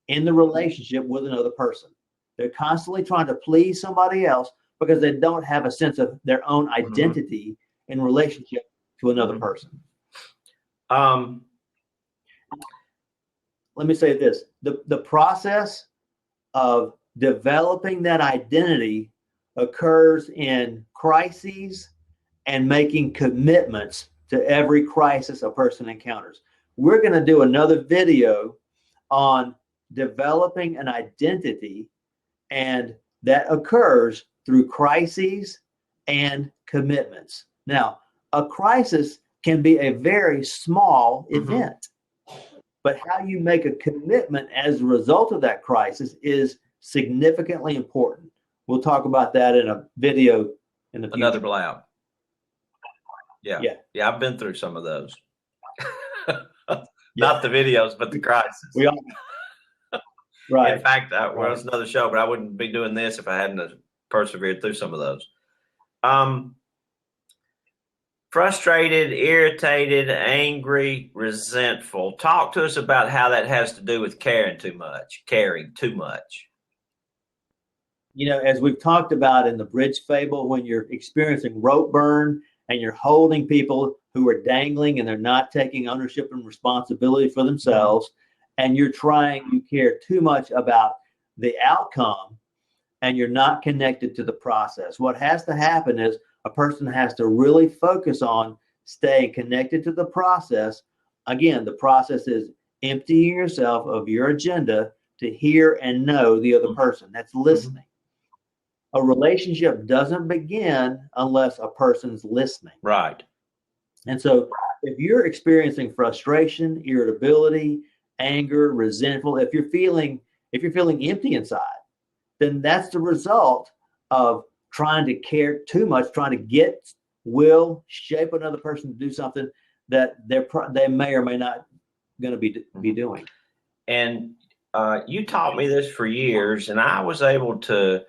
[SPEAKER 2] in the relationship with another person. They're constantly trying to please somebody else because they don't have a sense of their own identity in relationship to another person. Let me say this. The process of developing that identity occurs in crises and making commitments to every crisis a person encounters. We're going to do another video on developing an identity, and that occurs through crises and commitments. Now, a crisis can be a very small event, but how you make a commitment as a result of that crisis is significantly important. We'll talk about that in a video in the future.
[SPEAKER 1] Another blab. Yeah. I've been through some of those. Not the videos, but the crisis.
[SPEAKER 2] We all, right.
[SPEAKER 1] In fact, well, it's another show, but I wouldn't be doing this if I hadn't persevered through some of those. Frustrated, irritated, angry, resentful. Talk to us about how that has to do with caring too much.
[SPEAKER 2] You know, as we've talked about in the bridge fable, when you're experiencing rope burn and you're holding people who are dangling and they're not taking ownership and responsibility for themselves, and you care too much about the outcome, and you're not connected to the process. What has to happen is a person has to really focus on staying connected to the process. Again, the process is emptying yourself of your agenda to hear and know the other person. That's listening. A relationship doesn't begin unless a person's listening.
[SPEAKER 1] Right.
[SPEAKER 2] And so if you're experiencing frustration, irritability, anger, resentful, if you're feeling empty inside, then that's the result of trying to care too much, trying to shape another person to do something that they may or may not going to be doing.
[SPEAKER 1] And you taught me this for years, and I was able to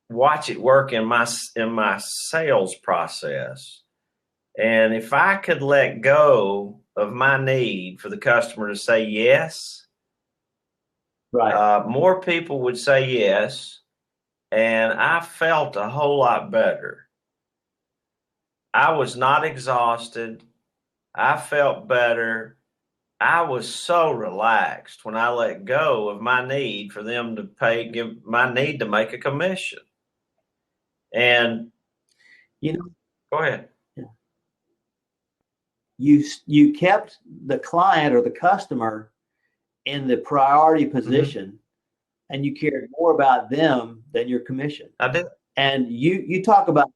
[SPEAKER 1] watch it work in my sales process. And if I could let go of my need for the customer to say yes,
[SPEAKER 2] right,
[SPEAKER 1] more people would say yes. And I felt a whole lot better. I was not exhausted. I felt better. I was so relaxed when I let go of my need for them to give my need to make a commission. And go ahead.
[SPEAKER 2] You kept the client or the customer in the priority position, and you cared more about them than your commission.
[SPEAKER 1] I did.
[SPEAKER 2] And you talk about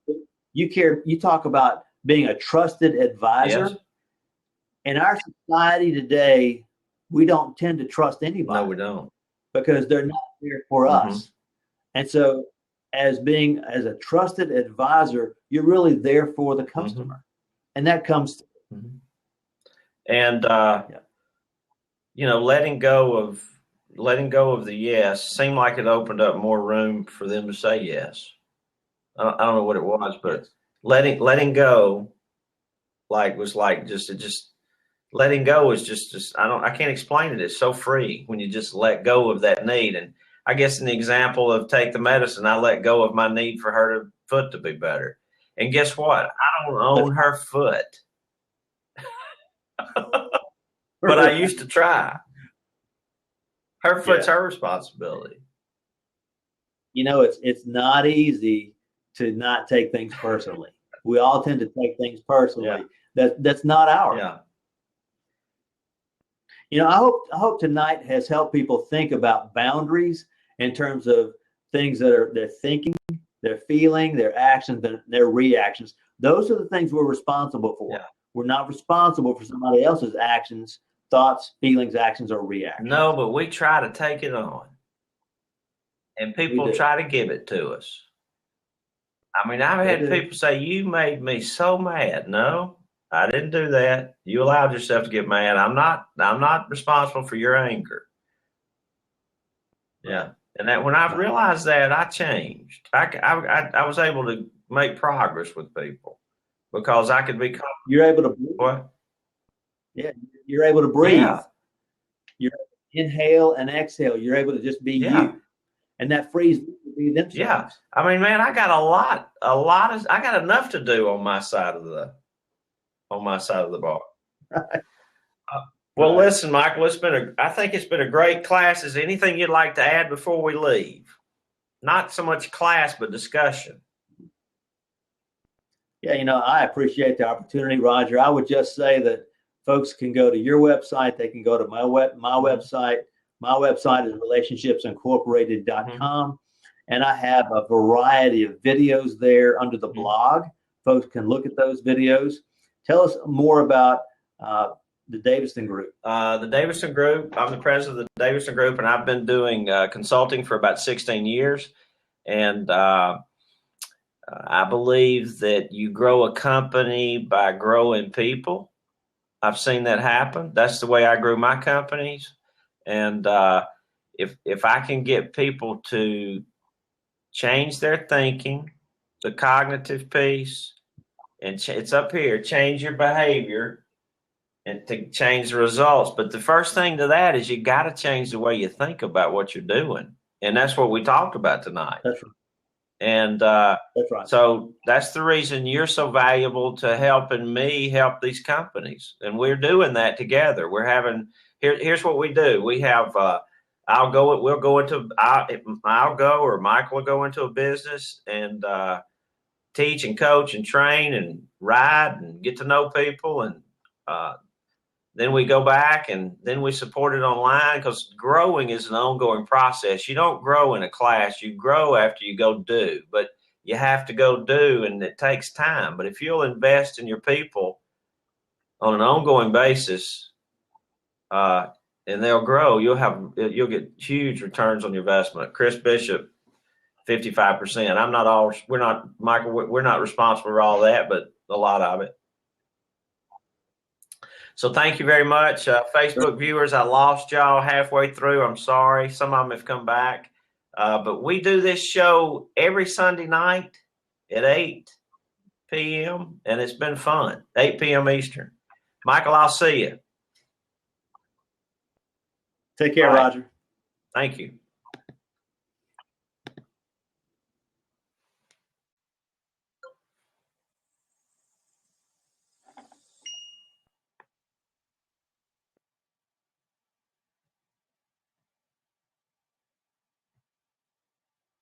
[SPEAKER 2] being a trusted advisor.
[SPEAKER 1] Yes.
[SPEAKER 2] In our society today, we don't tend to trust anybody.
[SPEAKER 1] No, we don't.
[SPEAKER 2] Because they're not there for us. And so as a trusted advisor, you're really there for the customer. And that comes
[SPEAKER 1] and letting go of the yes seemed like it opened up more room for them to say yes. I don't know what it was, but letting go letting go is just I can't explain it. It's so free when you just let go of that need. And I guess in the example of take the medicine, I let go of my need for her foot to be better. And guess what? I don't own her foot. But I used to try. Her foot's her responsibility.
[SPEAKER 2] It's not easy to not take things personally. We all tend to take things personally. That's not ours. I hope tonight has helped people think about boundaries in terms of things that they're thinking, they're feeling, their actions, their reactions. Those are the things we're responsible for. We're not responsible for somebody else's actions, thoughts, feelings, actions, or reactions.
[SPEAKER 1] No, but we try to take it on. And people try to give it to us. I mean, I've had people say, "You made me so mad." No, I didn't do that. You allowed yourself to get mad. I'm not responsible for your anger. Yeah. And that when I realized that, I changed. I was able to make progress with people because I could be comfortable.
[SPEAKER 2] You're able to breathe.
[SPEAKER 1] What?
[SPEAKER 2] Yeah, you're able to breathe.
[SPEAKER 1] Yeah.
[SPEAKER 2] You're inhale and exhale. You're able to just be you, and that frees them to be themselves.
[SPEAKER 1] Yeah. I mean, man, I got I got enough to do on my side of the bar.
[SPEAKER 2] Right.
[SPEAKER 1] Well, listen, Michael, I think it's been a great class. Is there anything you'd like to add before we leave? Not so much class, but discussion.
[SPEAKER 2] Yeah, I appreciate the opportunity, Roger. I would just say that folks can go to your website. They can go to my website. My website is relationshipsincorporated.com. And I have a variety of videos there under the blog. Folks can look at those videos. Tell us more about the Daviston Group.
[SPEAKER 1] The Daviston Group, I'm the president of the Daviston Group, and I've been doing consulting for about 16 years. And I believe that you grow a company by growing people. I've seen that happen. That's the way I grew my companies. And if I can get people to change their thinking, the cognitive piece, and it's up here, change your behavior and to change the results. But the first thing to that is you got to change the way you think about what you're doing. And that's what we talked about tonight.
[SPEAKER 2] That's right.
[SPEAKER 1] And
[SPEAKER 2] that's right.
[SPEAKER 1] So that's the reason you're so valuable to helping me help these companies. And we're doing that together. We're having, here's what we do. We have, I'll go or Michael will go into a business and teach and coach and train and ride and get to know people. And then we go back and then we support it online because growing is an ongoing process. You don't grow in a class. You grow after you go do, but you have to go do, and it takes time. But if you'll invest in your people on an ongoing basis, and they'll grow, you'll get huge returns on your investment. Chris Bishop, 55%. We're not, Michael, we're not responsible for all that, but a lot of it. So thank you very much. Facebook viewers, I lost y'all halfway through. I'm sorry. Some of them have come back. But we do this show every Sunday night at 8 p.m. and it's been fun. 8 p.m. Eastern. Michael, I'll see you.
[SPEAKER 2] Take care, Roger.
[SPEAKER 1] Thank you.